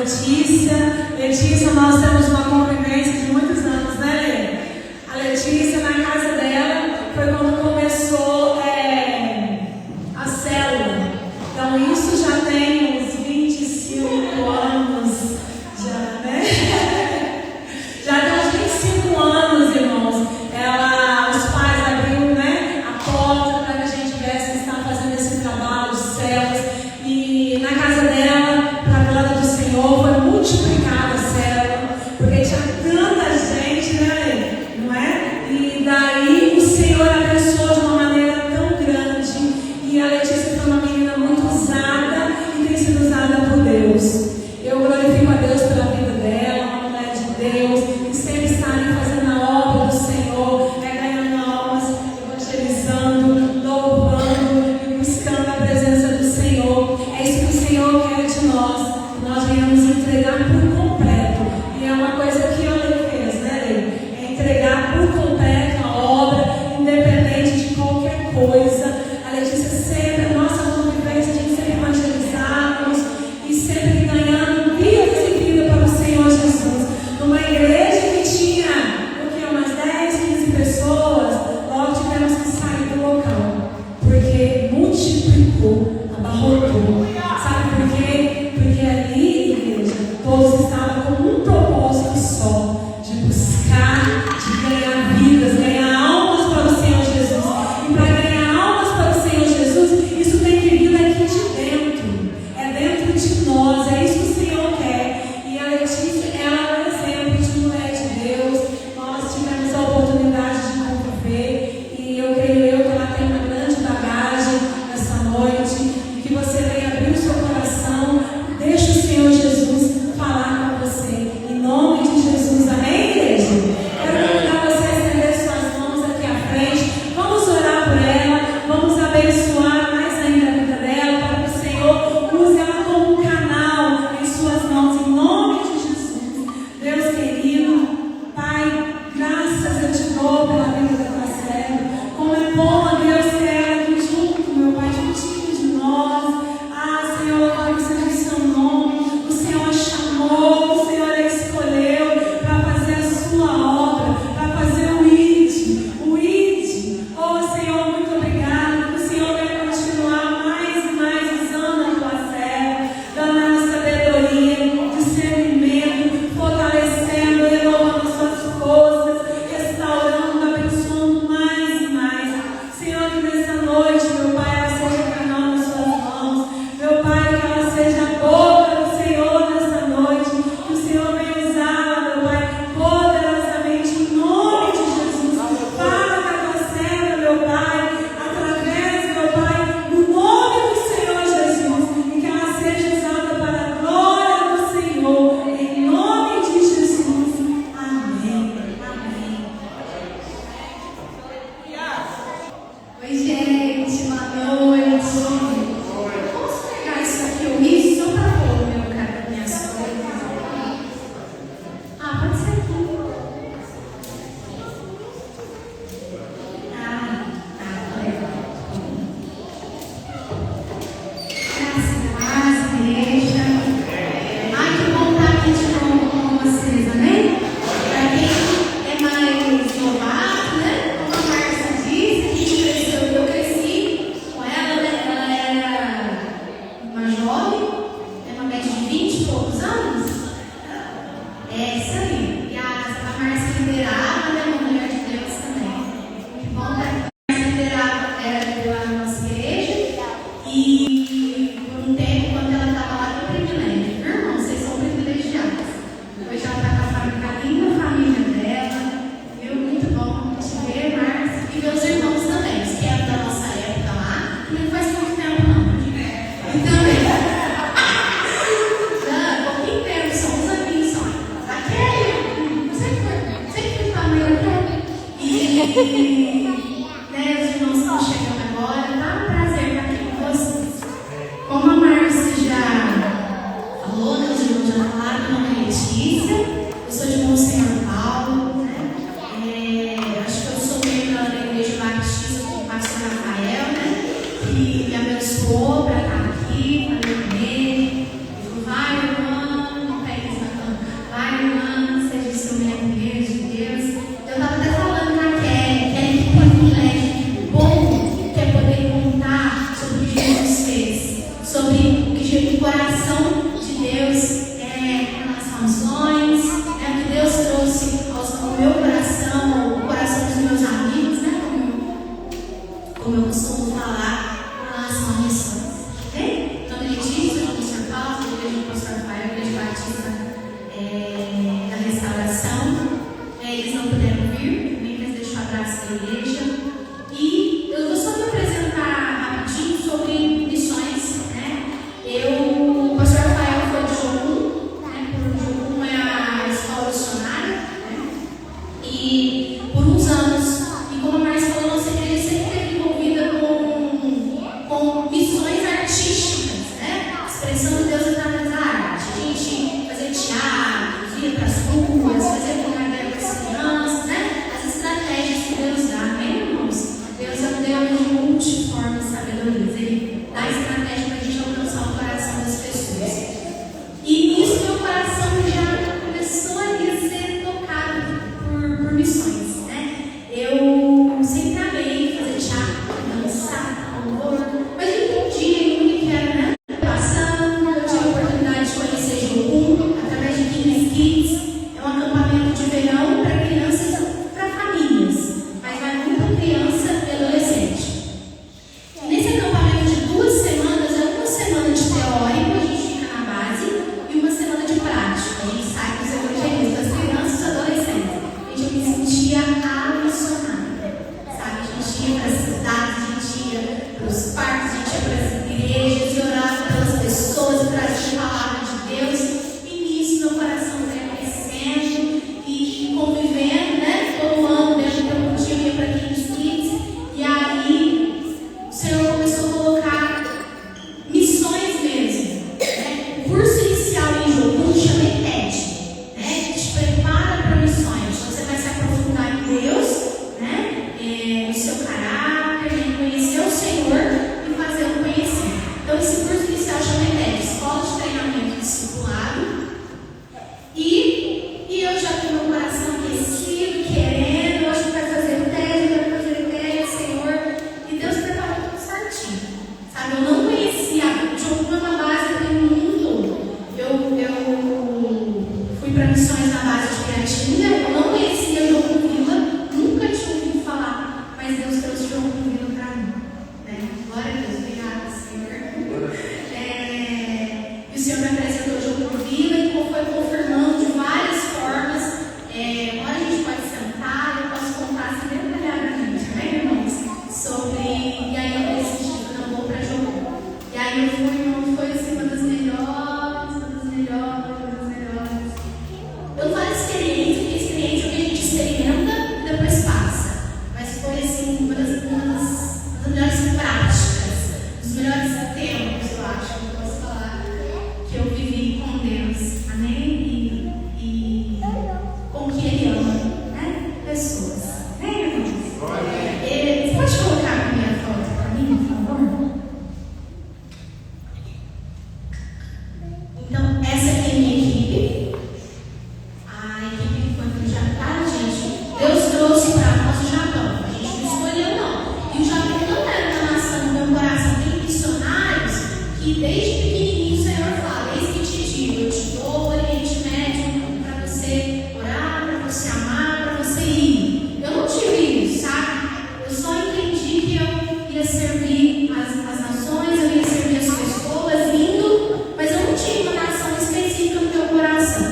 Letícia. Letícia, nós temos uma convivência de muitos anos, né, Lê? A Letícia, na casa dela, foi quando começou a célula. Então, isso já tem uns 25 anos, já, né? Já tem uns 25 anos, irmãos. Os pais abriram, né, a porta para que a gente viesse estar fazendo esse trabalho, os céus. E na casa dela, para a glória do Senhor, foi multiplicada a célula, porque tinha tanta gente, né, não é? E daí o Senhor abençoou de uma maneira tão grande. E a Letícia foi uma menina muito usada e tem sido usada por Deus. Eu glorifico a Deus pela vida dela, uma mulher de Deus, e sempre está ali fazendo a obra do Senhor, ganhando almas, evangelizando, louvando e buscando a presença do Senhor. É isso que o Senhor quer de nós. Nós venhamos entregar por completo. E é uma coisa que ele fez, né, Lê? É entregar por completo a obra, independente de qualquer coisa. A Letícia sempre, a nossa convivência, a gente sempre evangelizamos e sempre ganhando vidas e vida para o Senhor Jesus. Numa igreja que tinha, umas 10, 15 pessoas, logo tivemos que sair do local, porque multiplicou, abarrotou. Sabe por quê? Porque ali, igreja, todos estavam com um propósito só, de buscar, de ganhar vidas, ganhar almas para o Senhor Jesus. E para ganhar almas para o Senhor Jesus, isso tem que vir daqui de dentro. É dentro de nós, é isso que o Senhor quer. E a Letícia, ela é um exemplo de mulher de Deus. Nós tivemos a oportunidade de conviver e eu creio que ela tem uma grande bagagem nessa noite. E que você venha abrir o seu coração, deixa o Senhor Jesus falar com você. Em nome de Jesus, amém, igreja? Quero convidar você a estender suas mãos aqui à frente. Vamos orar por ela, vamos abençoar mais ainda a vida dela, para que o Senhor use ela como um canal em suas mãos, em nome de Jesus. Deus querido, Pai, graças eu te dou pela vida da tua serva. Como é bom, ó Deus, ter ela aqui junto, meu Pai, juntinho de nós. Senhor, louvado seja o seu nome. O Senhor a chamou, o Senhor a escolheu para fazer a sua obra, para fazer o ID. Oh, Senhor, muito obrigado. Que o Senhor vai continuar mais e mais usando a tua serva, dando a sabedoria, discernimento, fortalecendo, renovando suas forças, restaurando, abençoando mais e mais. Senhor, que nessa noite, meu Pai, ela seja canal nas suas mãos. Meu Pai, que ela seja boca entendi o coração de Deus em relação a missões, o que Deus trouxe ao meu coração, ao coração dos meus amigos, né? Como eu costumo falar, em relação a missões. Ok? Então, ele diz, eu sou o Pastor Paulo, sou da igreja do Pastor Rafael, igreja batista da Restauração. Eles não puderam vir, mas deixo o abraço da igreja. E eu vou só me apresentar rapidinho sobre missões, né? O Pastor Rafael foi de Jocum, né? Jocum é a escola missionária, né? E por uns anos, e como a Marcia falou, nossa igreja sempre esteve envolvida com missões artísticas, né? Expressando Deus através da arte. A gente fazia teatro, ia para as ruas, fazia brincadeira com as crianças, né? As estratégias que Deus dá, né, irmãos? Deus é um Deus de multiforme sabedoria. Ele dá estratégia para a gente alcançar o coração das pessoas. E nisso meu coração já começou a ser tocado por missões, né? Eu sempre amei fazer teatro, dançar, louvor, mas eu entendi o que era, né? Passando, eu tive a oportunidade de conhecer Jocum através de Kings Kids. É um acampamento de verão para crianças, para famílias, mas vai muita criança e adolescente. Nesse acampamento de 2 semanas, é uma semana de teórico, a gente fica na base, e uma semana de prática. A gente sai com os evangelistas, das crianças e adolescentes. Eu me sentia apaixonada, sabe? A gente ia para as cidades, a gente ia para os parques, a gente ia para as igrejas e orava pelas pessoas, trazia a palavra de Deus. E nisso meu coração veio crescendo e convivendo, né? Todo ano, desde que eu ia para Kings Kids. E aí o Senhor começou a colocar missões mesmo, né? O curso inicial em Jocum chama ETED, né? Que te prepara para missões. Você vai se aprofundar em Deus, né? No seu caráter, em conhecer o Senhor e fazer o conhecer. Então, esse curso inicial chama ETED, Escola de Treinamento Discipulado. E eu já tenho meu coração aquecido, querendo, hoje vai fazer o TED, vai fazer o TED, Senhor. E Deus preparou tudo certinho. Sabe, eu não conhecia Jocum, uma base do mundo. Eu fui para missões na base de Piratininga, eu não conhecia Jocum Vila, nunca tinha ouvido falar, mas Deus trouxe Jocum Vila para mim. Né? Glória a Deus, obrigada, Senhor. E o Senhor me apresentou Jocum Vila e foi confirmando de várias formas. Agora a gente pode sentar, eu posso contar assim detalhadamente, né, irmãos? E aí eu decidi que eu não vou para Jocum. E aí eu fui, foi assim, uma das melhores. Eu não falo experiência, porque experiência é o que a gente experimenta e depois passa. Mas foi assim, uma das melhores práticas, dos melhores tempos, eu acho, que eu posso falar, que eu vivi com Deus. Amém? E com que Ele ama, né? Pessoas. Né, irmãos? Você pode colocar a minha foto para mim, por favor? Então, essa aqui é a minha equipe. A equipe que foi para o Japão, gente. Deus trouxe para nós o Japão. A gente não escolheu, não. E o Japão não era uma nação no meu coração. Tem missionários que desde pequenininho o Senhor fala: eis que te digo, eu te dou o Oriente Médio para você orar, para você amar, para você ir. Eu não tive isso, sabe? Eu só entendi que eu ia servir as nações, eu ia servir as pessoas, indo, mas eu não tinha uma nação específica no meu coração.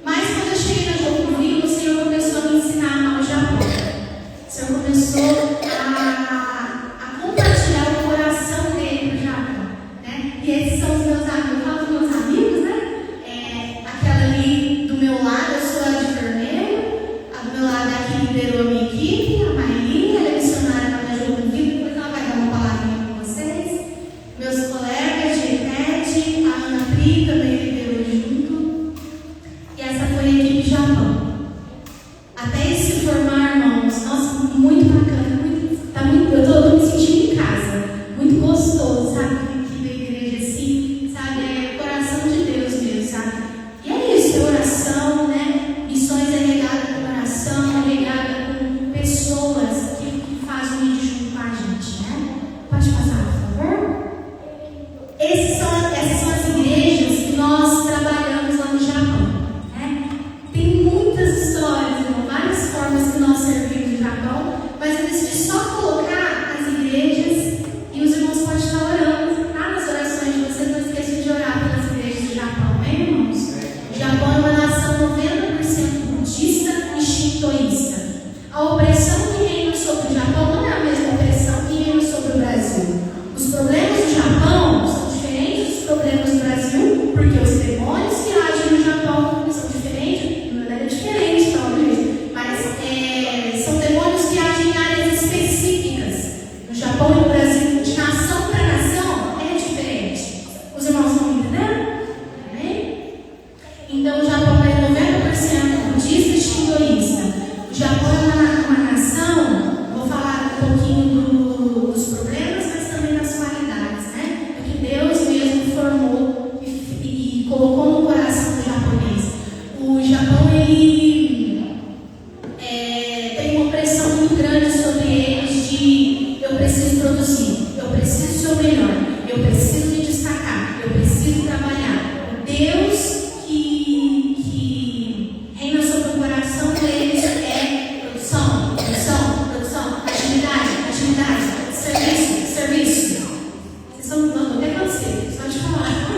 Mas quando eu cheguei na Jocum Vila, o Senhor começou a me ensinar a amar o Japão. O Senhor começou a compartilhar o coração dele para o Japão, né? E esses são os meus amigos. Eu falo dos meus amigos, né? Aquela ali do meu lado, eu sou a de vermelho. A do meu lado aqui liderou a minha equipe, a Maílinha, ela é missionária lá na Jocum Vila. Depois ela vai dar uma palavrinha com vocês. Meus colegas de ETED, a Ana Pri também liderou junto. E essa foi a equipe Japão. Até eles se formar, irmãos, nossa, muito bacana, eu estou me sentindo em casa, muito gostoso, sabe? Aqui da igreja assim, sabe? É o coração de Deus mesmo, sabe? E é isso, é oração, né? Missões é regada com oração, é regada com pessoas que fazem o junto com a gente, né? Pode passar, por favor? Essa Deus que reina sobre o coração deles é produção, atividade, serviço. Vocês estão mudando até você, só de falar.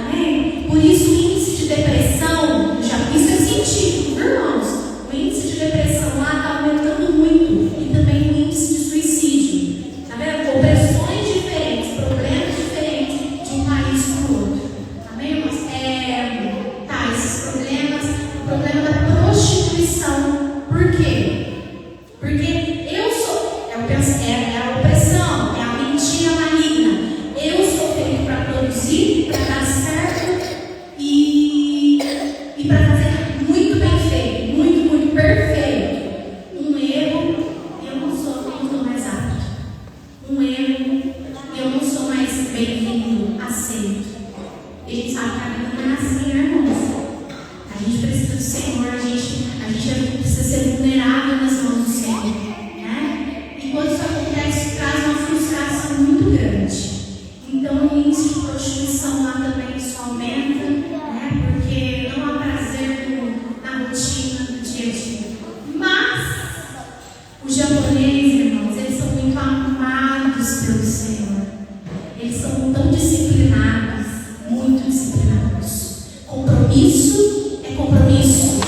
Amém? Por isso o índice de depressão, isso é científico, irmãos. O índice de depressão lá está aumentando muito. E também o índice de suicídio. Tá vendo? Opressões diferentes, problemas diferentes de um país para o outro. Amém, irmãos? Esses problemas, o problema da prostituição. Por quê? Porque eu sou, é a opressão, é a mentira maligna. Eu sou feito para produzir, para dar certo e para fazer muito bem feito, muito perfeito. Um erro, eu não sou mais apto. Um erro, eu não sou mais bem-vindo, aceito. E a gente sabe que a vida não é assim, né, irmãos? A gente precisa do Senhor, a gente precisa ser vulnerável nas mãos do Senhor, né? E quando isso acontece, traz uma frustração muito grande. Então o índice de prostituição lá também isso aumenta, né? Porque não há prazer na rotina do dia a dia. Mas os japoneses, irmãos, eles são muito amados pelo Senhor. Eles são tão disciplinados, muito disciplinados. Compromisso é compromisso.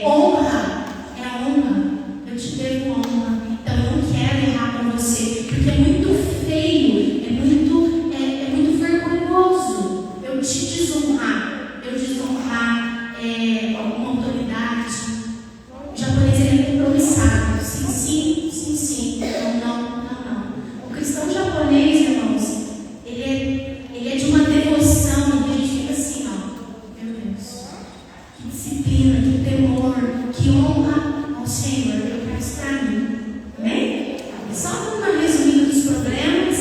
Honra é honra. Eu te devo honra. Então eu não quero errar com você, porque é muito feio, é muito vergonhoso eu te desonrar, alguma autoridade. O japonês ele é compromissado. Sim. Não. O cristão japonês, irmãos, ele é de uma devoção que a gente fica assim, ó. Meu Deus. Que disciplina, que temor, que honra ao Senhor. Eu quero isso para mim. Amém? Só uma resumida dos problemas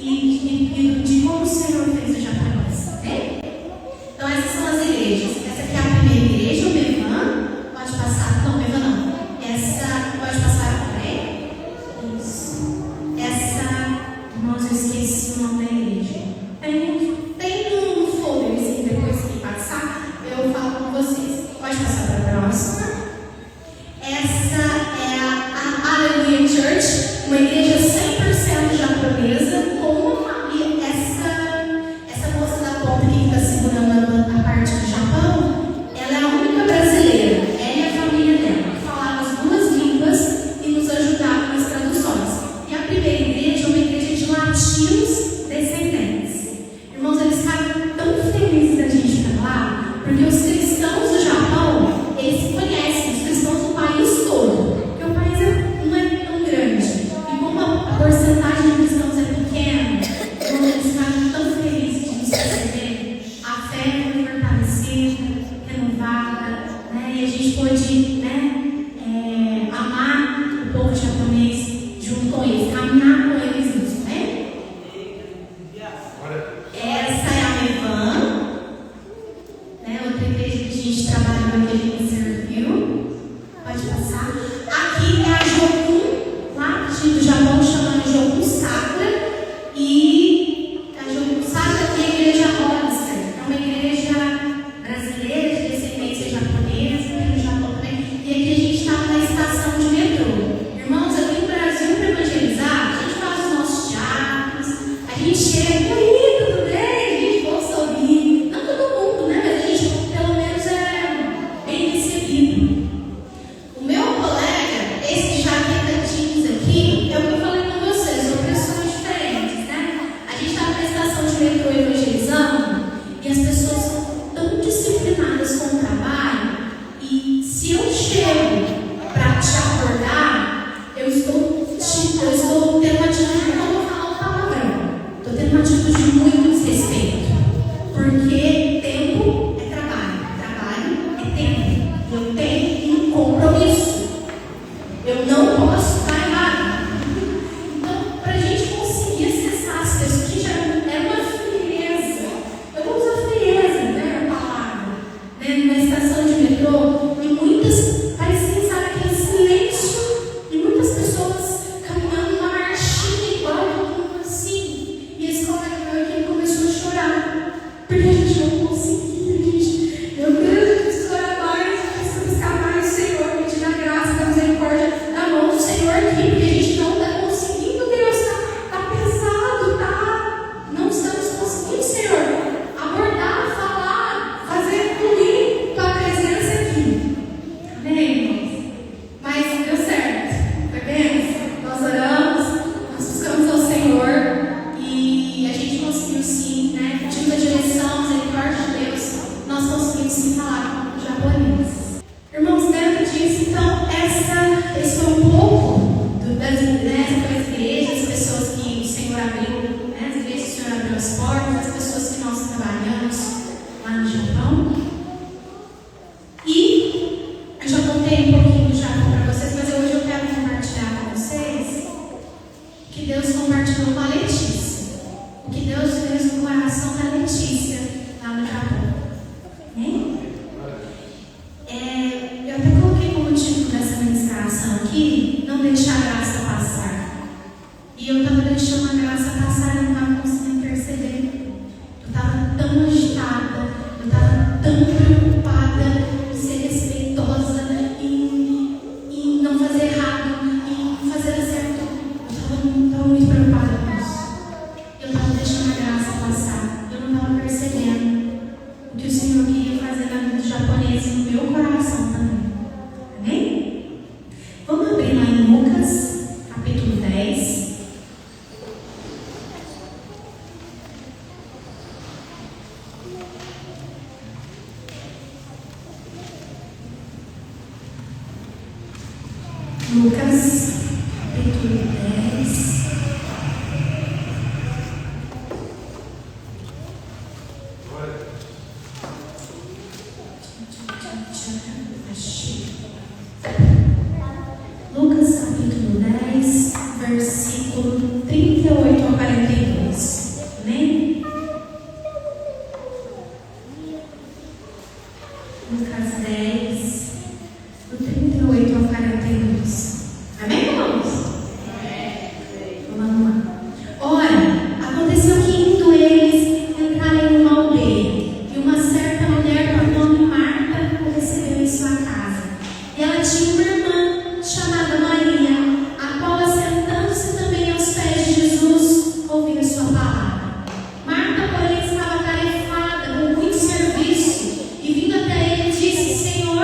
e de como o Senhor fez o japonês. Ok? Então essas são as igrejas. Essa aqui é a primeira igreja, o Bevan. Pode passar. Não, Bevan não. Essa, pode passar também. Isso. Essa, irmãos, eu esqueci o nome da igreja. Tem um folderzinho depois que passar, eu falo com vocês. Pode passar para a próxima. Essa é a Hallelujah Church, uma igreja 100% japonesa, com uma família. Essa moça da ponta aqui que está segurando a parte do Japão, ela é a única brasileira. Ela e a família dela, que falava as duas línguas e nos ajudava nas traduções. E a primeira igreja é uma igreja de latinos descendentes. Irmãos, eles ficaram tão felizes da gente estar lá, porque os cristãos do Japão, eles se conhecem, os cristãos do país todo, porque o país não é tão grande. E como a porcentagem de cristãos é pequena, irmãos, eles ficaram tão felizes de nos receber. A fé foi fortalecida. tão agitada, eu estava tão preocupada em ser respeitosa, em não fazer errado, em fazer certo. Eu estava muito preocupada com isso. Eu estava deixando a graça passar. Eu não estava percebendo o que o Senhor queria fazer na vida do japonês e no meu coração também. Amém? Vamos abrir lá em Lucas, capítulo 10. Lucas, capítulo 10. Lucas, capítulo 10, versículo 38 a 42. Amém? Lucas 10, do 38 ao 42. Amém, irmãos? Vamos lá. Ora, aconteceu que indo eles entrarem em uma aldeia, e uma certa mulher por nome Marta o recebeu em sua casa. E ela tinha uma irmã chamada Maria, a qual, assentando-se também aos pés de Jesus, ouvia sua palavra. Marta, porém, estava atarefada com muito serviço, e vindo até ele, disse: Senhor,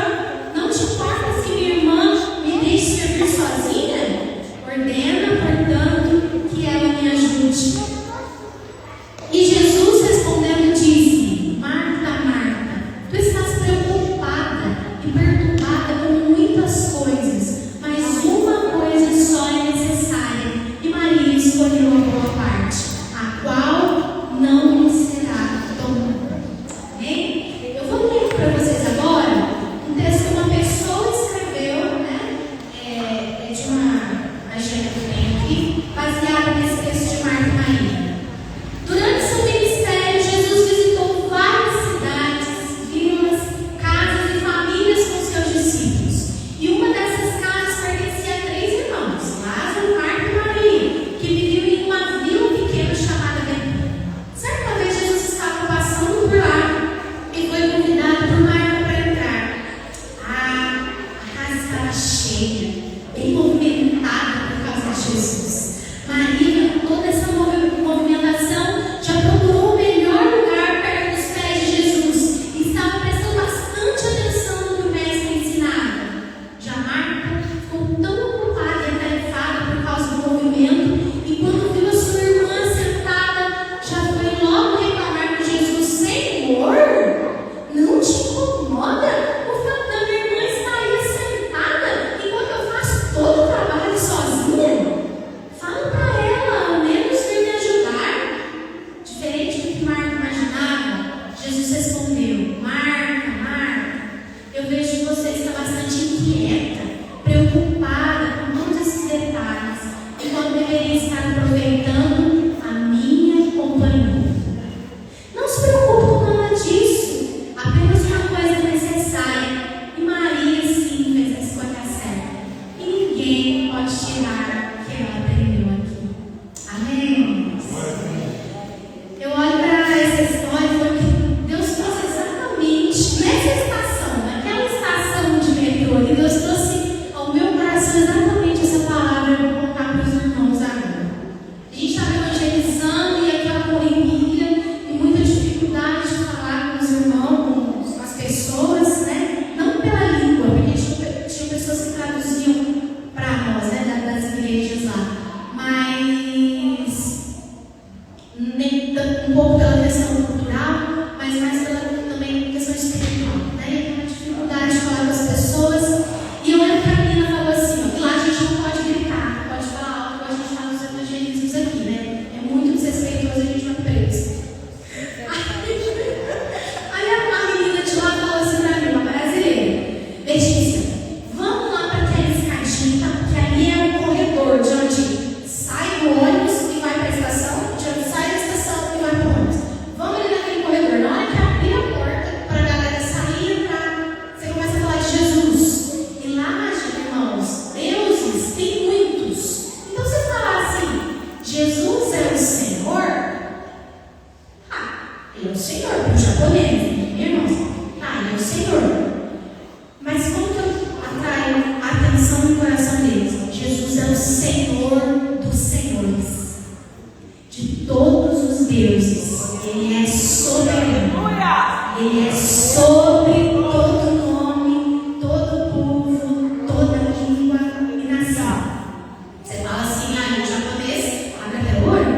Senhor, para o japonês, irmãos. Ah, ele é o Senhor. Mas como que eu atraio a atenção no coração deles? Jesus é o Senhor dos senhores, de todos os deuses. Ele é soberano. Ele é sobre todo nome, todo povo, toda língua e nação. Você fala assim, em japonês, abre até o olho.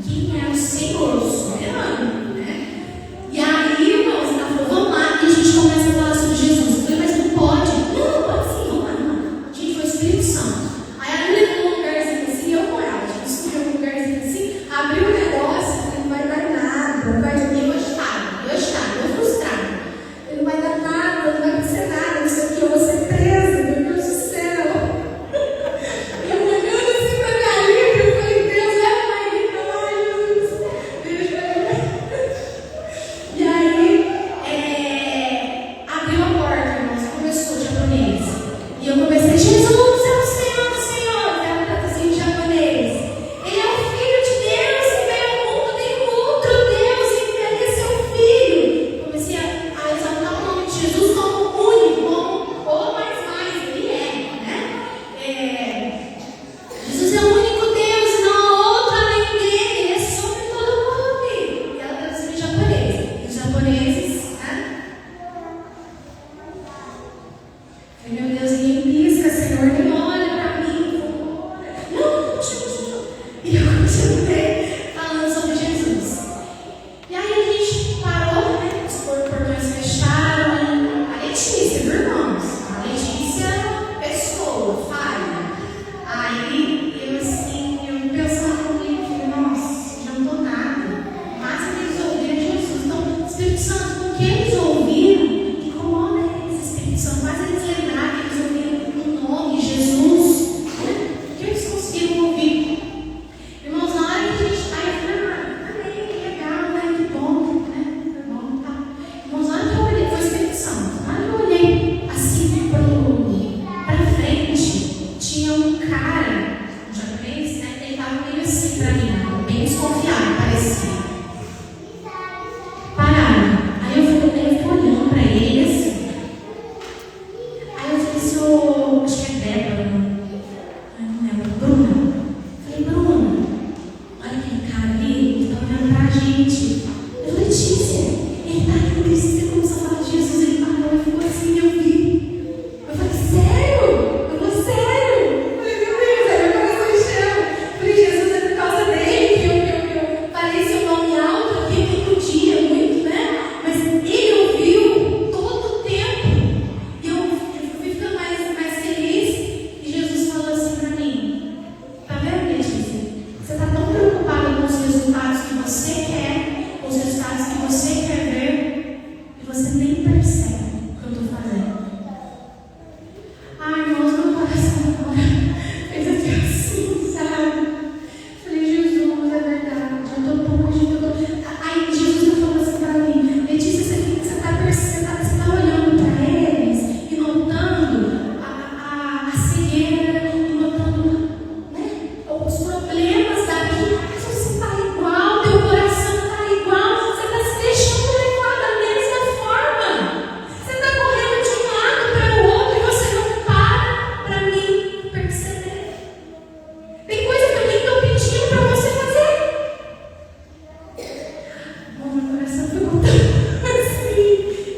Quem é o Senhor soberano, né? E aí, irmãos, ela falou, vamos lá, e a gente começa a falar sobre Jesus. Eu falei, mas não pode. Não, pode sim, vamos lá, não. Gente, foi o Espírito Santo. Aí ela me levou um lugarzinho assim, eu morava, a gente subiu um lugarzinho assim, abriu o negócio, não vai dar nada, não vai dar nada. Eu estava frustrada. Ele não vai dar nada, não vai acontecer nada, isso aqui eu vou ser presa, meu Deus do céu. E eu olhando assim pra minha livre, eu falei, Deus, leva mais livre, ai, Jesus. E aí, abriu a porta, irmãos, começou o japonês. E eu comecei, Jesus é o Senhor do Senhor. Ela está assim em japonês. Ele é o Filho de Deus que veio ao mundo, nenhum outro Deus enviaria seu Filho. Comecei a exaltar o nome de Jesus como único, como o mais, ele né? Jesus é o único Deus, não há outro além dele, ele é sobre todo nome. E ela está assim em japonês. E os japoneses, né? Falei, meu Deus, ninguém pisca, Senhor, nem olha pra mim. Não. E eu continuei falando sobre Jesus. E aí a gente parou, né? Os portões fecharam. A Letícia, viu, irmãos? A Letícia, pessoa, falha. Aí eu assim, eu pensando comigo, falei, nossa, não adiantou nada. Mas eles ouviram Jesus. Então, Espírito Santo, com que eles ouviram, incomoda eles, Espírito Santo. Mas eles lembraram que eles ouviram o nome, Jesus. Né? O que eles conseguiram ouvir? Irmãos, na hora que a gente está, eu falei, amém, que legal, né? Que bom, né? Foi bom, tá? Irmãos, na hora que eu olhei, foi o Espírito Santo. Na hora que eu olhei assim pra frente, tinha um cara, um japonês, né? Ele estava meio assim pra mim, bem desconfiado, parecia. Pararam. Aí eu fiquei olhando pra ele assim. Aí eu falei assim, acho que é Débora, não lembro, Bruna. Falei, Bruna, olha aquele cara ali, ele tá olhando pra gente. Eu falei, Letícia, ele tá ali, você começou a falar de Jesus, ele parou e ficou assim, eu vi. Eu falei, sério? Eu falei, sério? Eu falei, meu Deus, aí meu coração encheu. Eu falei, Jesus, é por causa dele que eu falei seu nome alto aqui, que podia muito, né? Mas ele ouviu todo o tempo. E eu fui ficando mais feliz. E Jesus falou assim pra mim, tá vendo, Letícia? Você tá tão preocupada com os resultados que você quer, com os resultados que você quer ver, e você nem percebe o que eu estou fazendo. Ai, irmãos, meu coração agora fez assim, sabe? Falei, Jesus, é verdade, eu estou tão agitado. Aí Jesus tá falando assim pra mim, Letícia, você tá olhando para eles e notando a cegueira, e notando, né, os problemas da vida. Mas você está igual, teu coração está igual, você está se deixando levar da mesma forma. Você está correndo de um lado para o outro e você não para mim perceber. Tem coisa que eu nem estou pedindo para você fazer. Meu coração ficou tão assim.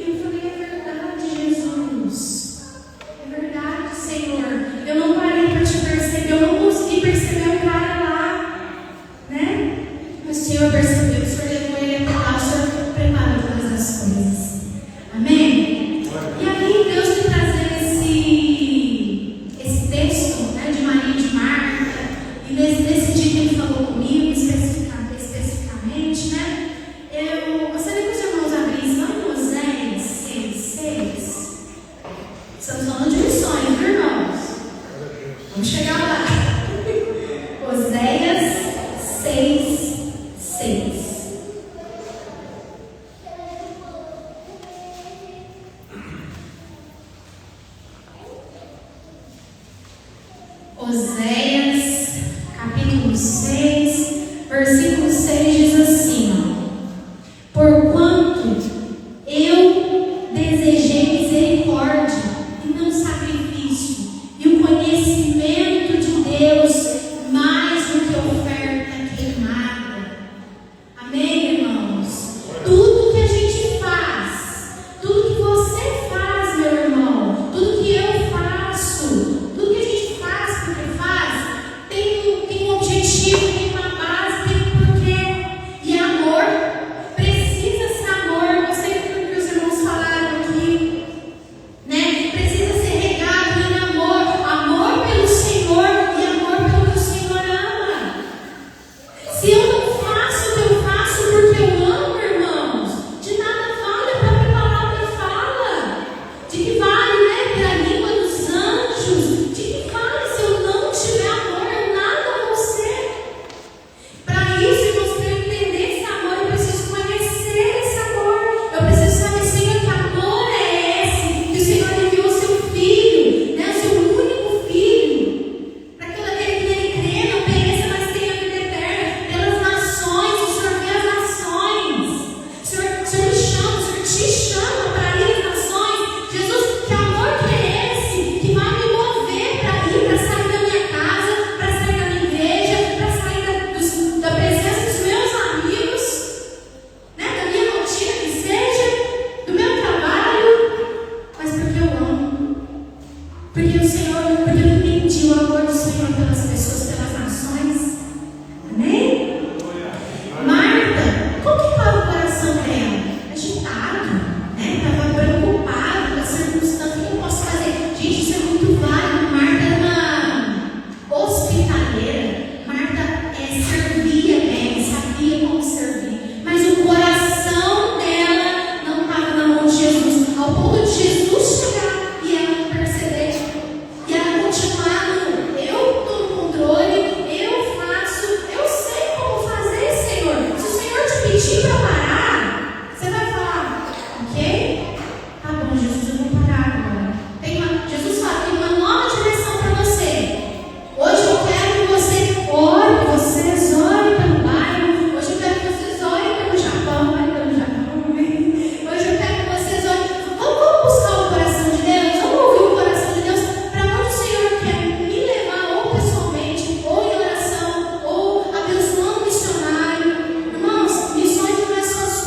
Eu falei, é verdade, Jesus. É verdade, Senhor. Eu não parei para te perceber, eu não consegui perceber o cara lá, né? O Senhor percebeu, o Senhor levou ele até lá, o Senhor preparou todas as coisas. Amém? E aí Deus me trazendo esse texto, né, de Maria e de Marta, e nesse dia que ele falou comigo, especificamente, né? Eu gostaria que os irmãos abrissem lá em Oséias 6:6. Estamos falando de missões, viu, irmãos? Vamos chegar lá. Oséias 6:6. Oséias, capítulo 6, versículo 6 diz assim: pedir para parar, você vai falar, ok? Tá bom, Jesus, eu vou parar agora. Jesus fala, tem uma nova direção para você. Hoje eu quero que você ore, vocês orem pelo bairro. Hoje eu quero que vocês orem pelo Japão. Hoje eu quero que vocês orem. Vamos buscar o coração de Deus, vamos ouvir o coração de Deus, para onde o Senhor quer me levar, ou pessoalmente, ou em oração, ou abençoando o missionário. Irmãos, missões não é só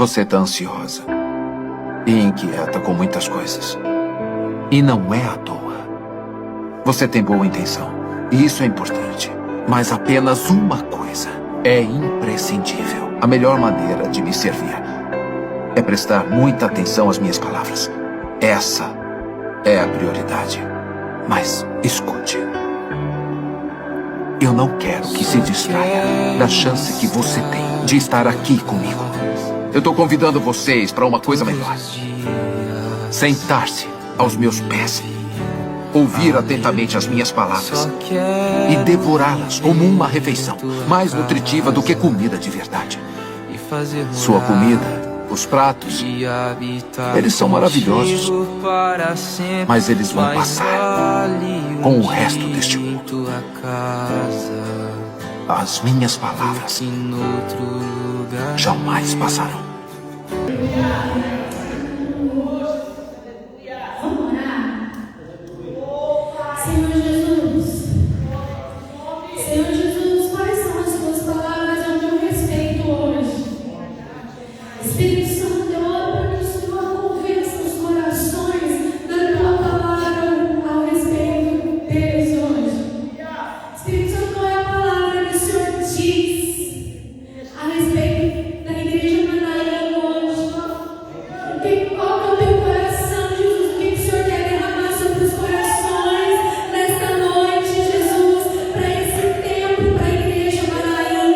Você está ansiosa e inquieta com muitas coisas. E não é à toa. Você tem boa intenção, e isso é importante. Mas apenas uma coisa é imprescindível. A melhor maneira de me servir é prestar muita atenção às minhas palavras. Essa é a prioridade. Mas escute. Eu não quero que se distraia da chance que você tem de estar aqui comigo. Eu estou convidando vocês para uma coisa melhor. Sentar-se aos meus pés, ouvir atentamente as minhas palavras e devorá-las como uma refeição mais nutritiva do que comida de verdade. Sua comida, os pratos, eles são maravilhosos, mas eles vão passar com o resto deste mundo. As minhas palavras jamais passarão. Vamos orar? Senhor Jesus. Senhor Jesus, quais são as tuas palavras ao meu respeito hoje? Espírito Santo, eu oro para que o Senhor convença os corações da tua palavra ao respeito deles hoje. Espírito Santo, qual é a palavra que o Senhor diz a respeito da igreja Manaim hoje? Qual é o teu coração, Jesus? O que o Senhor quer derramar sobre os corações nesta noite, Jesus, para esse tempo, para a igreja Manaim?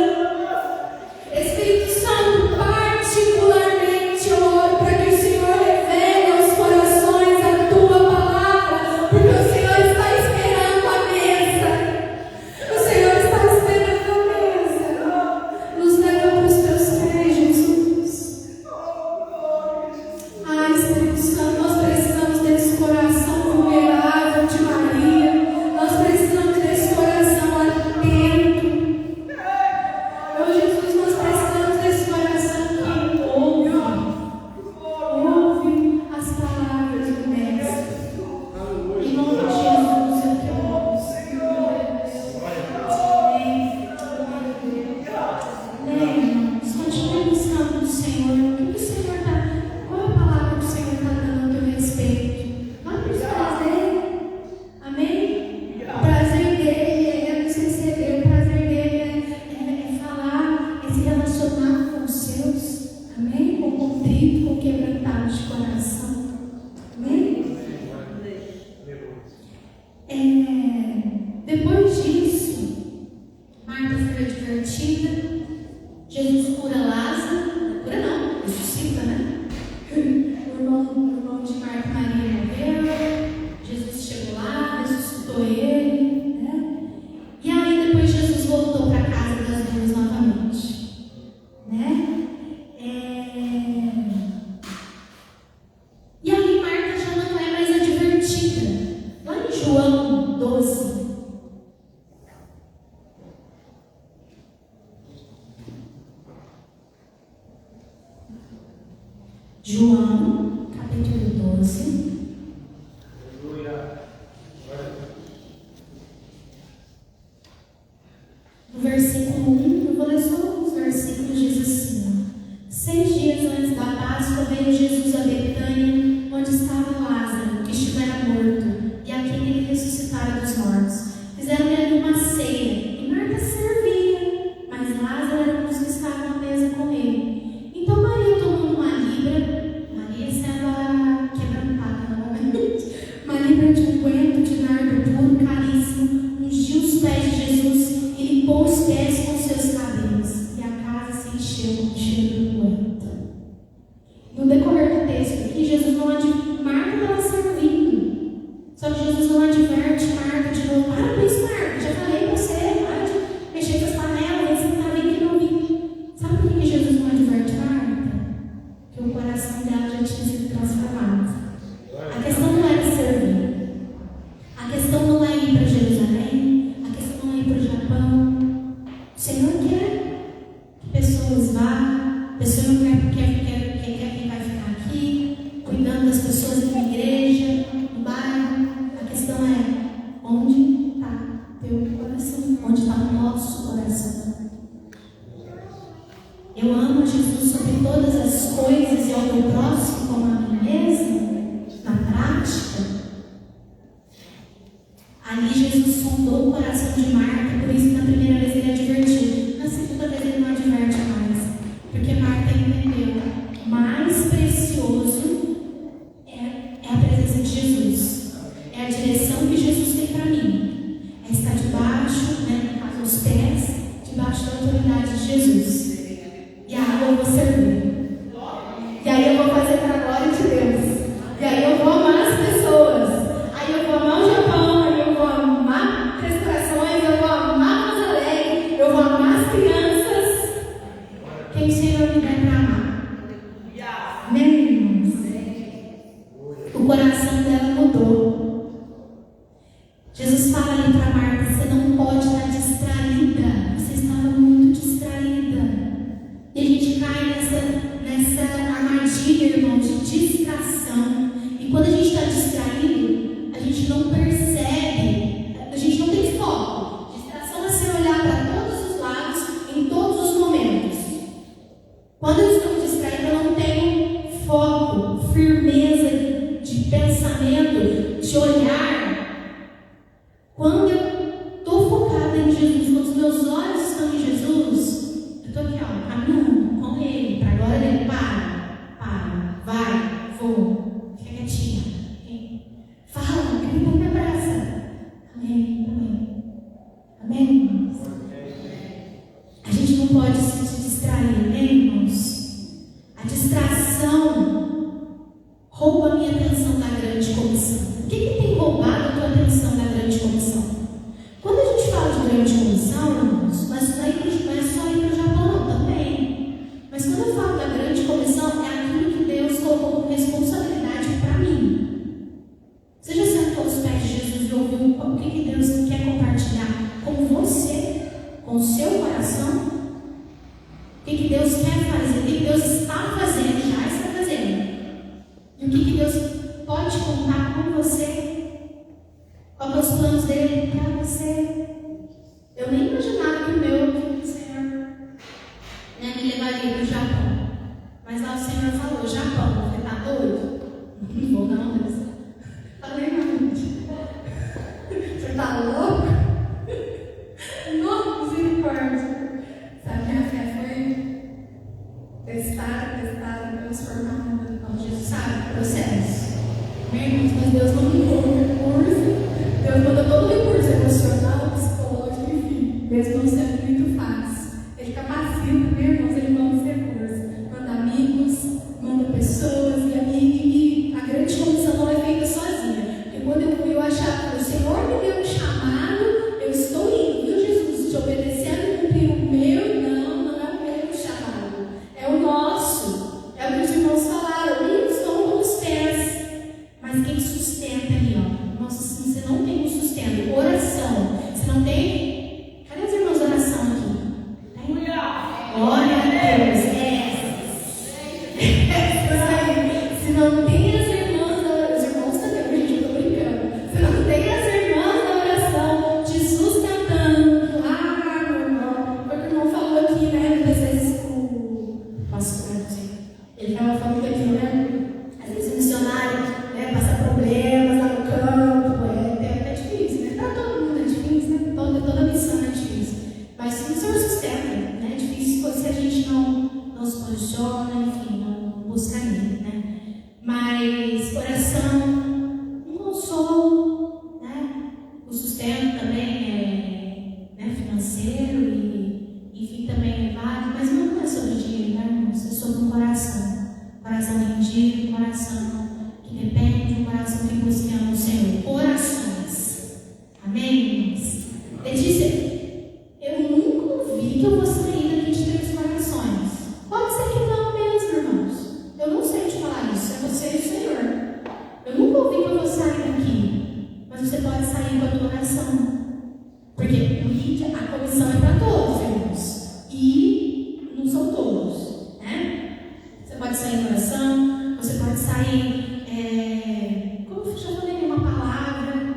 Espírito Santo, particularmente eu oro para que o Senhor revele aos corações a tua palavra, porque o Senhor está esperando a mesa. O Senhor está esperando a mesa. Nos leva para os teus pés, Jesus. Ai, Espírito Santo, nós precisamos desse coração vulnerável de Maria. Nós precisamos desse coração atento. Oh, Jesus, nós precisamos desse coração que ouve as palavras do Mestre. Em nome de Jesus, eu te amo, Senhor. Amém, irmãos. Continue buscando o Senhor. O que o Senhor está... Qual é a palavra que o Senhor está dando a teu respeito? Vai para os pés dele. Amém? O prazer dele é nos receber. O prazer dele é falar, é se relacionar com os seus. Amém? Com contrito, com quebrantado de coração. Amém? Depois disso, Marta foi advertida. Jesus cura Lázaro. Cura não, ressuscita, né? O irmão de Marta e Maria morreu. Jesus chegou lá, ressuscitou ele, né? E aí depois Jesus voltou para a casa das duas novamente, né? E aí Marta já não é mais advertida. Lá em João 12. João, capítulo 12. No versículo 1, eu vou ler só alguns versículos, diz assim: 6 dias antes da Páscoa veio Jesus a Betânia, onde estava Lázaro, que estivera morto, e a quem ele ressuscitara dos mortos. Fizeram-lhe ali uma ceia, e Marta servia, mas Lázaro era um dos que estavam à mesa com ele. Então Maria, tomando uma libra, Maria sendo a quebrantada, Eu amo Jesus sobre todas as coisas e ao meu próximo como a mim mesmo, na prática. Ali Jesus sondou o coração de Marta, por isso na primeira vez ele advertiu. Na segunda vez ele não adverte mais, porque Marta entendeu. Mais precioso é a presença de Jesus, é a direção que Jesus tem para mim, é estar debaixo, né, aos pés, debaixo da autoridade de Jesus. E aí eu vou servir. E aí eu vou fazer para a glória de Deus. E aí eu vou amar as pessoas. Aí eu vou amar o Japão. Aí eu vou amar restaurações. Eu vou amar Pouso Alegre. Eu vou amar as crianças. Quem o Senhor me der para amar. Amém, irmãos? O coração dela mudou. Jesus fala ali para Marta: você não pode estar distraída. Você estava muito distraída. E a gente cai nessa armadilha, irmão, de distração. E quando a gente está distraído, a gente não percebe, a gente não tem foco. Distração é você olhar para todos os lados, em todos os momentos. Quando eu estou distraída, eu não tenho foco, firmeza de pensamento, de olhar. Quando eu estou focada em Jesus, quando os meus olhos estão em Jesus, eu estou aqui, ó, caminhando com Ele, para a glória dele. Para, vai, vou, fica quietinha. Fala, me abraça. Amém. Irmãos? A gente não pode se distrair, amém, irmãos? A distração rouba a minha atenção da grande comissão. O que tem roubado a tua atenção da grande comissão? Quando a gente fala de grande comissão, irmãos, não é só ir para o Japão, não, também. Mas quando eu falo da grande comissão, é aquilo que Deus colocou como responsabilidade para mim. Você já sentou aos pés de Jesus e ouviu o que Deus quer compartilhar com você, com o seu coração? O que Deus quer fazer? O que Deus está fazendo, já está fazendo? E o que Deus pode contar com você? Quais são os planos dele para você? Eu nem imaginava que o Senhor, né, me levaria para o Japão. Mas lá o Senhor falou: Japão, você está doido? Não vou não, Deus. Falei, não. Você está louco? Não, misericórdia. Sabe, minha fé foi testada, transformada. Como Jesus sabe, processo. Meu irmão, mas Deus não me deu recurso. Deus manda todo o recurso emocional, psicológico, enfim. Mesmo não sendo muito fácil. Ele capacita, meu irmão, ele manda os recursos. Manda amigos, manda pessoas, e a grande comissão não é feita sozinha. Porque quando eu fui, eu achava que o Senhor me deu um chamado, eu estou indo, viu, Jesus? Te obedecendo e cumprir o meu. Não é o meu chamado. É o nosso. É o que os irmãos falaram. E estão com os pés. Mas quem sustenta ali, ó? Nossa, se você não tem um sustento, oração, você não tem. Cadê os irmãos de oração aqui? Tem? Glória a Deus. Se não tem as irmãs, os irmãos também, gente, eu tô brincando. Se não tem as irmãs da oração te sustentando, meu irmão, foi o que o irmão falou aqui, né? Às vezes o pastor, ele estava falando aqui, né? Às vezes o missionário passa problemas lá no campo, é difícil, né? Para todo mundo é difícil, né? Toda missão é difícil. Mas o Senhor sustenta, né? É difícil se a gente não se posiciona, enfim, não busca nele, né? Mas oração, um consolo, né? O sustento também é financeiro e, enfim, também é válido, mas não é sobre dinheiro, né, irmãos? É sobre um coração. Coração rendido, coração que depende de um coração que busca o Senhor. Orações. Amém, irmãos? Letícia, eu nunca ouvi que eu vou sair daqui de 3 corações. Pode ser que não mesmo, irmãos. Eu não sei te falar isso. É você e o Senhor. Eu nunca ouvi que eu vou sair daqui. Mas você pode sair com a tua oração. Porque a comissão é para todos, irmãos. E não são todos, né? Você pode sair em oração. Você pode sair, como eu já falei, uma palavra.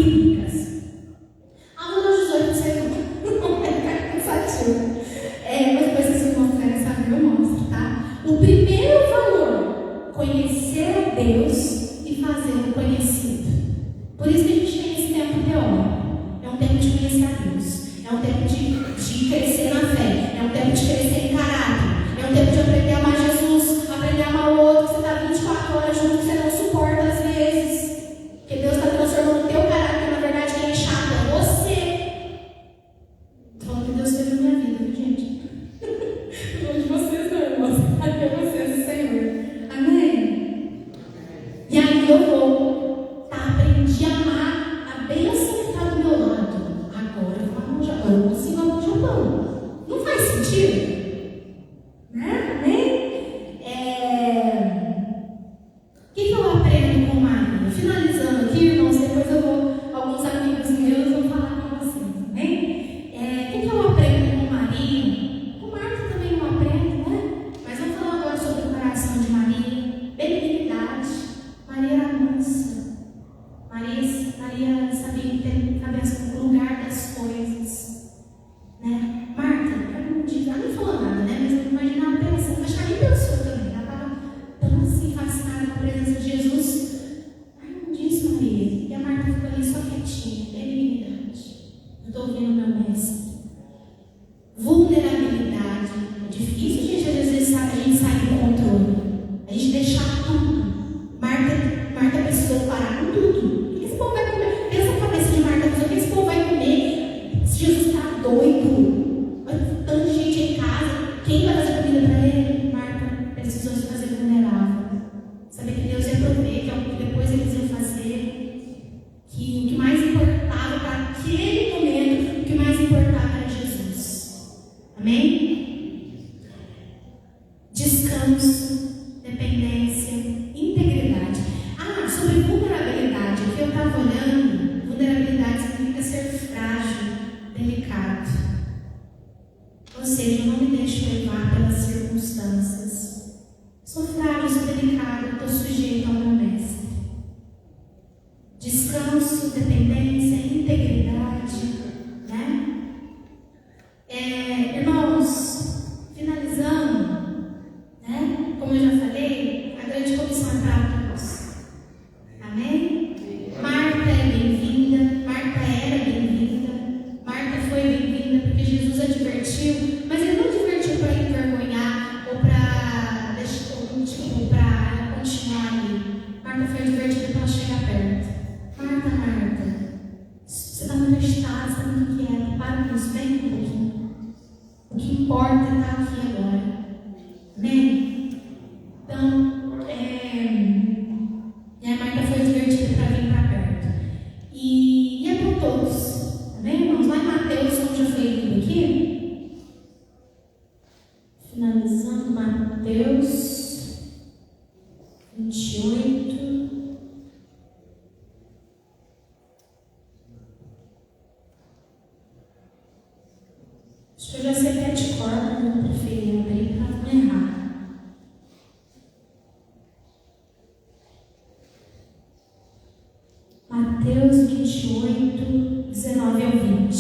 bíblicas. Romanos 18, você não vai ficar cansativo. Mas depois vocês mostrarem essa Bíblia, eu mostro, tá? O primeiro valor, conhecer a Deus e fazê-lo conhecido. Por isso que a gente tem esse tempo teórico. É um tempo de conhecer a Deus. É um tempo de crescer na fé. É um tempo de crescer em caráter. É um tempo de aprender a amar Jesus, aprender a amar o outro. Você está 24 horas junto, você não suporta às vezes. Porque Deus está transformando o teu caráter, na verdade, quem é chato é você. Estou falando que Deus fez na minha vida, viu, gente? Estou falando de vocês, não, irmãos. Até vocês, Senhor. Amém? E aí eu vou, aprendi a amar a bênção que está do meu lado. Agora eu vou no Japão, eu consigo amar o Japão. Não faz sentido? Né? Amém? O que eu aprendo com Maria? Finalizando aqui, irmãos, depois eu vou, alguns amigos meus vão falar com vocês, amém? O que eu aprendo com Maria? Com Marta também não aprendo, né? Mas vamos falar agora sobre o coração de Maria. Benignidade. Maria era mansa. Maria sabia ter cabeça no lugar das coisas, né? Marta, ela não falou nada, né? Mas eu imaginava pensando, acho que ela nem pensou também. Ela estava tão assim fascinada com a presença de Jesus. Ai, não disse Maria. E a Marta ficou ali só quietinha. Benignidade. Eu estou ouvindo meu mestre. Vulnerabilidade. É difícil, gente, às vezes a gente sai do controle. A gente deixar tudo. Marta precisou parar com tudo. O que esse povo vai comer? Pensa a cabeça de Marta, o que esse povo vai comer? Se Jesus está doido, vai ter tanta gente em casa, quem vai fazer comida para ele? Marta precisou se fazer vulnerável. Saber que Deus ia prover, que é o que depois eles iam fazer. Que o que mais importava para aquele momento, o que mais importava era Jesus. Amém? Descanso, dependência, integridade. Sobre vulnerabilidade, aqui eu estava olhando, vulnerabilidade significa ser frágil, delicado. Ou seja, eu não me deixo levar pelas circunstâncias. Sou frágil, sou delicado, estou sujeito ao meu mestre. Descanso, dependência, integridade, né? Irmãos, finalizando, né? Como eu já falei, a grande comissão é para nós. Amém? Marta é bem-vinda, Marta era bem-vinda, Marta foi bem-vinda porque Jesus advertiu, mas ele não advertiu para envergonhar ou para continuar ali. Marta foi advertida para ela chegar perto. Marta, você está muito agitada, você está muito quieta, para com isso, vem um pouquinho. O que importa é estar aqui agora. Amém? Então, a Marta foi divertida para vir para perto. E é para todos. Amém, irmãos? Lá em Mateus, como já foi lido aqui. Finalizando, Mateus 28. Acho que eu já sei até de cor, mas eu preferi abrir para não errar. Mateus 28, 19 ao 20.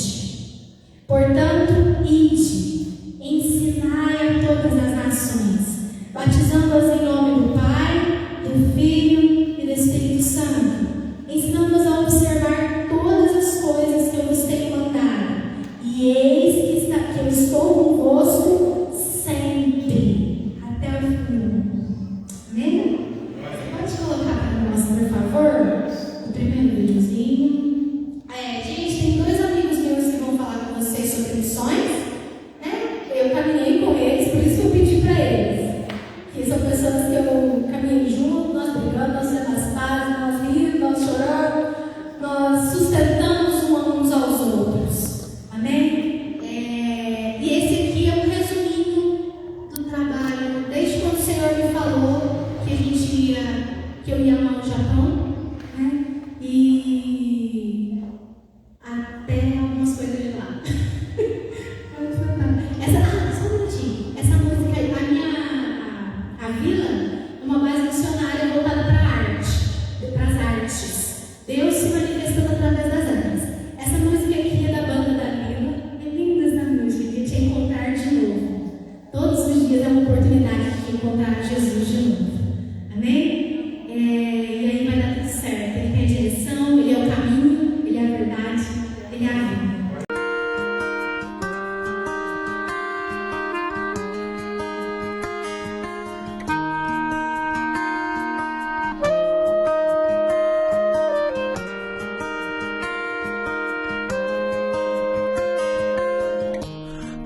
Portanto, ide, ensinai a todas as nações, batizando-as em nome do Pai, do Filho e do Espírito Santo, ensinando-as a observar todas as coisas que eu vos tenho mandado. E eis que eu estou convosco sempre, até o fim. Amém? Pode colocar para nós, por favor? O primeiro videozinho. Gente, tem 2 amigos meus que vão falar com vocês sobre missões, né? Eu caminhei com eles, por isso que eu pedi para eles. Que são pessoas que eu caminhei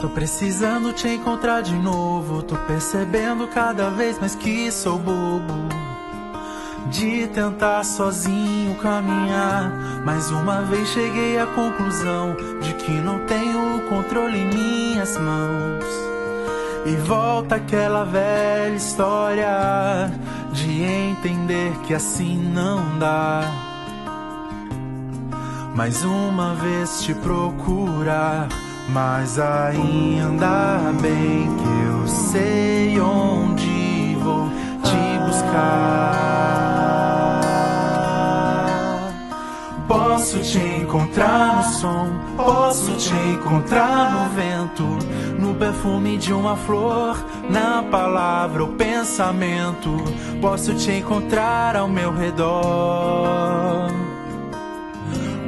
Tô precisando te encontrar de novo. Tô percebendo cada vez mais que sou bobo de tentar sozinho caminhar. Mais uma vez cheguei à conclusão de que não tenho o controle em minhas mãos. E volta aquela velha história de entender que assim não dá. Mais uma vez te procurar, mas ainda bem que eu sei onde vou te buscar. Posso te encontrar no som, posso te encontrar no vento, no perfume de uma flor, na palavra ou pensamento. Posso te encontrar ao meu redor.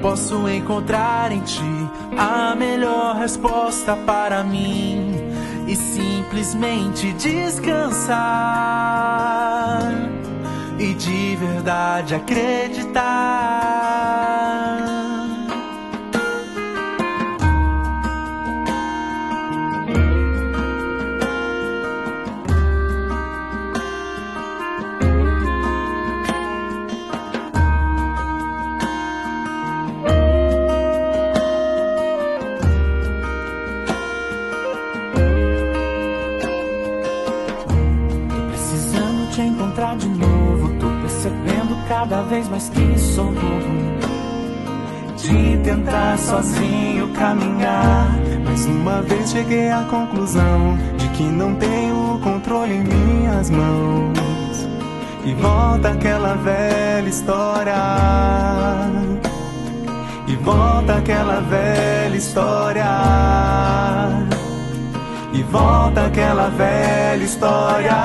Posso encontrar em ti a melhor resposta para mim e simplesmente descansar e de verdade acreditar. Te encontrar de novo, tô percebendo cada vez mais que sou bobo de tentar sozinho caminhar. Mais uma vez cheguei à conclusão de que não tenho o controle em minhas mãos. E volta aquela velha história, e volta aquela velha história, e volta aquela velha história.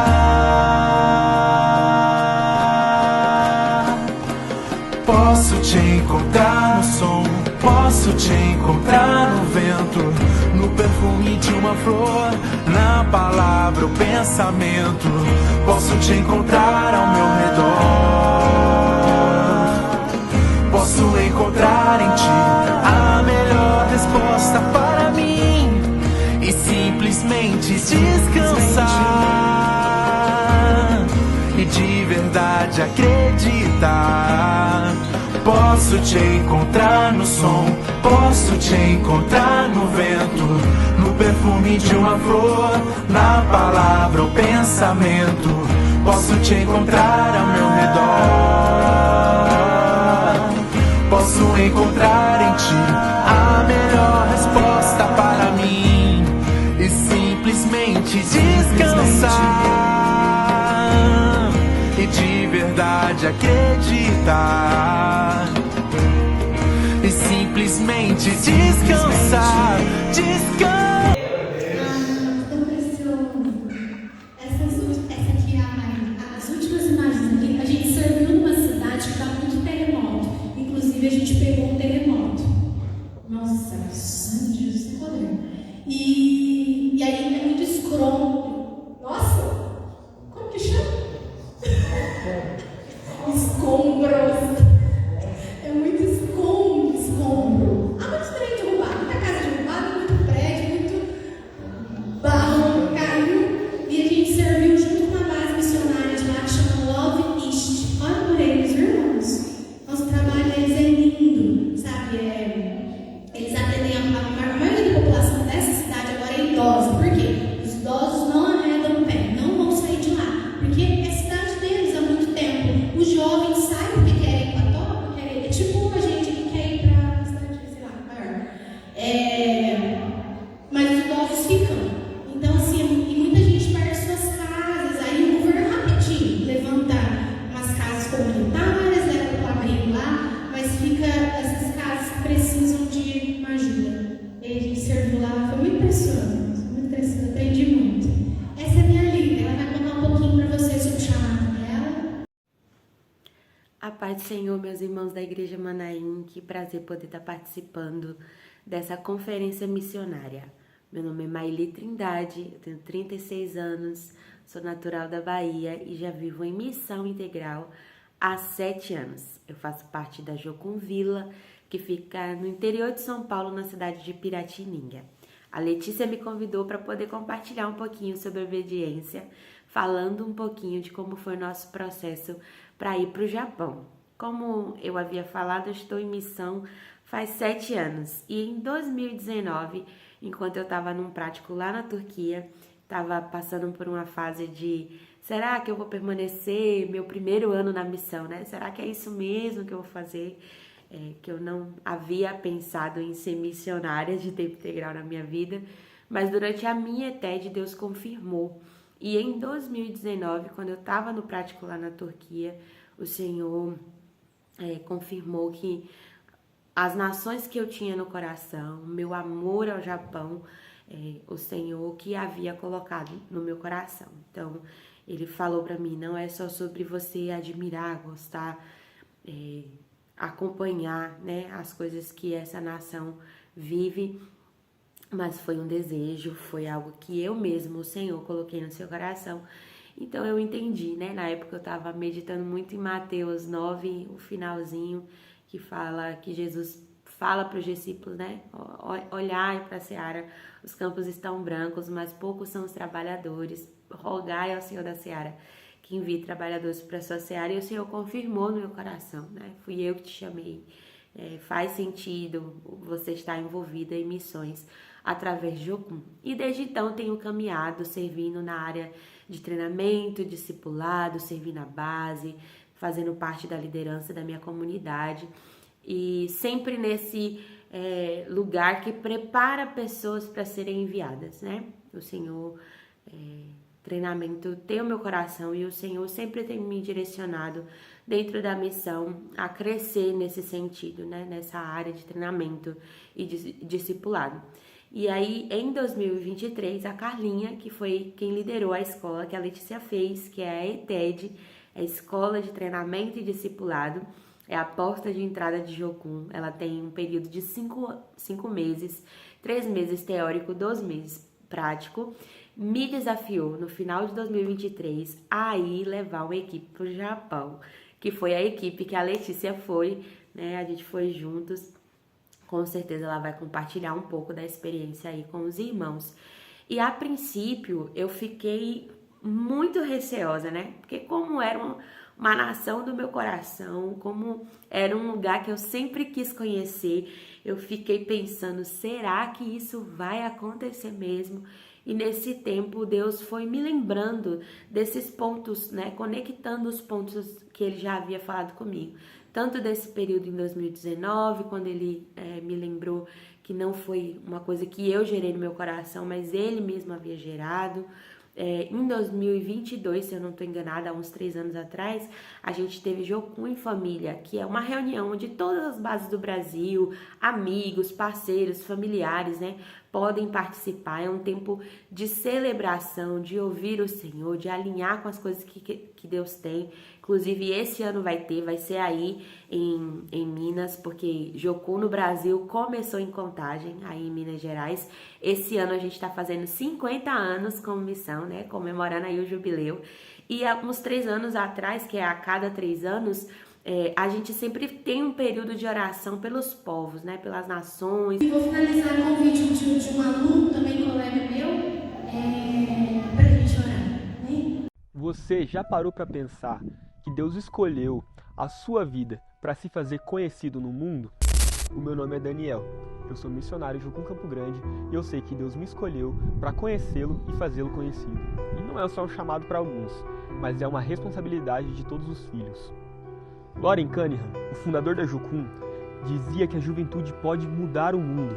Posso te encontrar no som, posso te encontrar no vento, no perfume de uma flor, na palavra ou pensamento. Posso te encontrar ao meu redor. Posso encontrar em ti a melhor resposta para mim e simplesmente descansar e de verdade acreditar. Posso te encontrar no som, posso te encontrar no vento, no perfume de uma flor, na palavra ou pensamento. Posso te encontrar ao meu redor. Posso encontrar em ti a melhor resposta para mim e simplesmente descansar e de verdade acreditar e simplesmente descansar, descansar. Essa aqui é as últimas imagens aqui. A gente serviu numa cidade que dá muito terremoto. Inclusive a gente pegou um terremoto. Nossa, sangue de Jesus tem poder. E aí é muito escroto. Nossa, como que chama? Escombros. É muito escombro. Há muito trem derrubado, muita casa derrubada, muito prédio, muito barro caiu. E a gente serviu junto com a base missionária de lá que chama Love East. Olha por eles, irmãos. Nosso trabalho deles é lindo, sabe? Eles atendem a maioria da população dessa cidade agora é idosa. Por quê? Os idosos não arredam o pé, não vão sair de lá. Porque é a cidade deles há muito tempo. Os jovens saem porque querem ir para a topa, é tipo a gente que quer ir para a cidade, sei lá, maior. Mas os idosos ficam. Então, assim, e muita gente perde suas casas. Aí o governo rapidinho levanta umas casas comunitárias, leva para o abrigo lá, mas fica essas casas que precisam de uma ajuda. E a gente serviu lá, foi muito impressionante, aprendi muito. Essa é a minha líder, ela vai contar um pouquinho para vocês sobre o chamado dela. A paz do Senhor, meus irmãos da Igreja Manaim, que prazer poder estar participando dessa conferência missionária. Meu nome é Maili Trindade, eu tenho 36 anos, sou natural da Bahia e já vivo em missão integral há 7 anos. Eu faço parte da Jocum Vila, que fica no interior de São Paulo, na cidade de Piratininga. A Letícia me convidou para poder compartilhar um pouquinho sobre obediência, falando um pouquinho de como foi o nosso processo para ir para o Japão. Como eu havia falado, eu estou em missão faz 7 anos. E em 2019, enquanto eu estava num prático lá na Turquia, estava passando por uma fase de: será que eu vou permanecer meu primeiro ano na missão, né? Será que é isso mesmo que eu vou fazer? Que eu não havia pensado em ser missionária de tempo integral na minha vida, mas durante a minha ETED Deus confirmou. E em 2019, quando eu estava no prático lá na Turquia, o Senhor confirmou que as nações que eu tinha no coração, meu amor ao Japão, o Senhor que havia colocado no meu coração. Então, Ele falou para mim: não é só sobre você admirar, gostar, acompanhar, né, as coisas que essa nação vive, mas foi um desejo, foi algo que eu mesmo, o Senhor, coloquei no seu coração. Então eu entendi, né? Na época eu estava meditando muito em Mateus 9, o finalzinho, que fala que Jesus fala para os discípulos, né? Olhai para a seara, os campos estão brancos, mas poucos são os trabalhadores. Rogai ao Senhor da seara que envie trabalhadores para a sua seara. E o Senhor confirmou no meu coração, né? Fui eu que te chamei. Faz sentido você estar envolvida em missões através de Jocum. E desde então tenho caminhado, servindo na área de treinamento, discipulado, servindo na base, fazendo parte da liderança da minha comunidade. E sempre nesse lugar que prepara pessoas para serem enviadas, né? O Senhor, treinamento tem o meu coração e o Senhor sempre tem me direcionado dentro da missão a crescer nesse sentido, né? Nessa área de treinamento e de discipulado. E aí, em 2023, a Carlinha, que foi quem liderou a escola que a Letícia fez, que é a ETED, a Escola de Treinamento e Discipulado, é a porta de entrada de Jocum. Ela tem um período de 5 meses, 3 meses teórico, 2 meses prático. Me desafiou, no final de 2023, a ir levar uma equipe para o Japão, que foi a equipe que a Letícia foi, né? A gente foi juntos. Com certeza ela vai compartilhar um pouco da experiência aí com os irmãos. E a princípio eu fiquei muito receosa, né? Porque como era uma nação do meu coração, como era um lugar que eu sempre quis conhecer, eu fiquei pensando: será que isso vai acontecer mesmo? E nesse tempo Deus foi me lembrando desses pontos, né? Conectando os pontos que Ele já havia falado comigo. Tanto desse período em 2019, quando Ele me lembrou que não foi uma coisa que eu gerei no meu coração, mas Ele mesmo havia gerado. Em 2022, se eu não estou enganada, há uns 3 anos atrás, a gente teve Jocum em Família, que é uma reunião onde todas as bases do Brasil, amigos, parceiros, familiares, né, podem participar. É um tempo de celebração, de ouvir o Senhor, de alinhar com as coisas que Deus tem. Inclusive, esse ano vai ser aí em Minas, porque Jocum no Brasil começou em Contagem, aí em Minas Gerais. Esse ano a gente está fazendo 50 anos como missão, né? Comemorando aí o jubileu. E há uns 3 anos atrás, que é a cada 3 anos, a gente sempre tem um período de oração pelos povos, né? Pelas nações. Vou finalizar com o vídeo de um aluno, também colega meu, para a gente orar, né? Você já parou para pensar que Deus escolheu a sua vida para se fazer conhecido no mundo? O meu nome é Daniel, eu sou missionário Jocum Campo Grande e eu sei que Deus me escolheu para conhecê-lo e fazê-lo conhecido. E não é só um chamado para alguns, mas é uma responsabilidade de todos os filhos. Loren Cunningham, o fundador da Jocum, dizia que a juventude pode mudar o mundo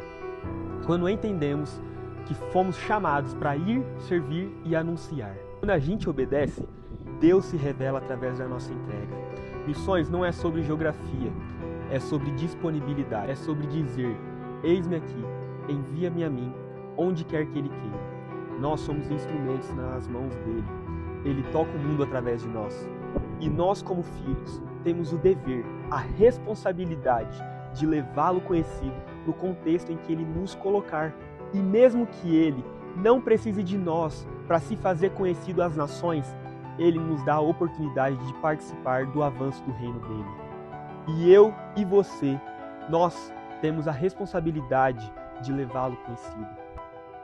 quando entendemos que fomos chamados para ir, servir e anunciar. Quando a gente obedece, Deus se revela através da nossa entrega. Missões não é sobre geografia, é sobre disponibilidade, é sobre dizer: eis-me aqui, envia-me a mim, onde quer que Ele queira. Nós somos instrumentos nas mãos dEle. Ele toca o mundo através de nós. E nós, como filhos, temos o dever, a responsabilidade de levá-lo conhecido no contexto em que Ele nos colocar. E mesmo que Ele não precise de nós para se fazer conhecido às nações, Ele nos dá a oportunidade de participar do avanço do reino dele. E eu e você, nós temos a responsabilidade de levá-lo conhecido.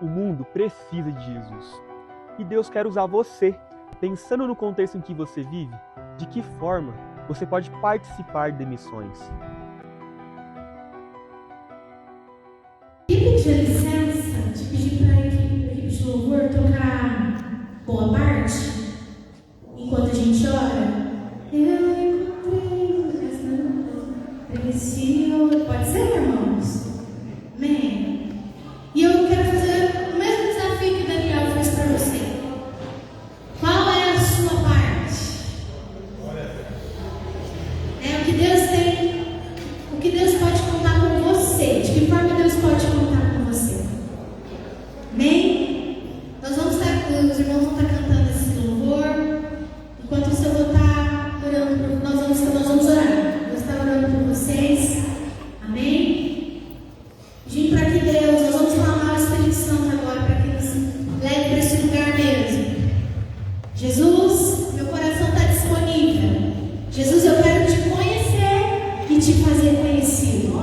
O mundo precisa de Jesus. E Deus quer usar você. Pensando no contexto em que você vive, de que forma você pode participar de missões? Queria pedir licença de pedir para a equipe de louvor tocar boa parte, enquanto a gente ora. Eu encontrei essa pode ser, irmãos? Amém? E eu quero fazer o mesmo desafio que o Daniel fez para você. Qual é a sua parte? O que Deus tem, o que Deus pode contar com você, de que forma Deus pode contar com você. Amém? Nós vamos estar, os irmãos vão estar cantando esse louvor, enquanto isso eu vou estar orando, nós vamos orar. Eu vou estar orando por vocês. Amém? Pedindo para que Deus, nós vamos clamar o Espírito Santo agora, para que nos leve para esse lugar mesmo. Jesus, meu coração está disponível. Jesus, eu quero te conhecer e te fazer conhecido.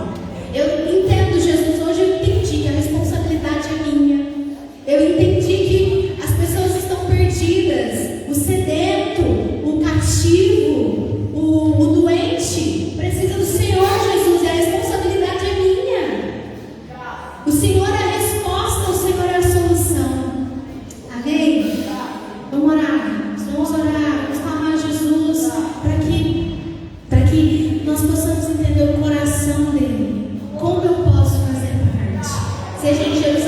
Eu entendo, Jesus, hoje eu entendi que a responsabilidade é minha. Eu entendi que as pessoas estão perdidas. O sedento, o cativo, o doente precisa do Senhor, Jesus, e a responsabilidade é minha. O Senhor é a resposta, o Senhor é a solução. Amém? Vamos orar, vamos clamar a Jesus para que nós possamos entender o coração dele. Como eu posso fazer parte? Seja em Jerusalém.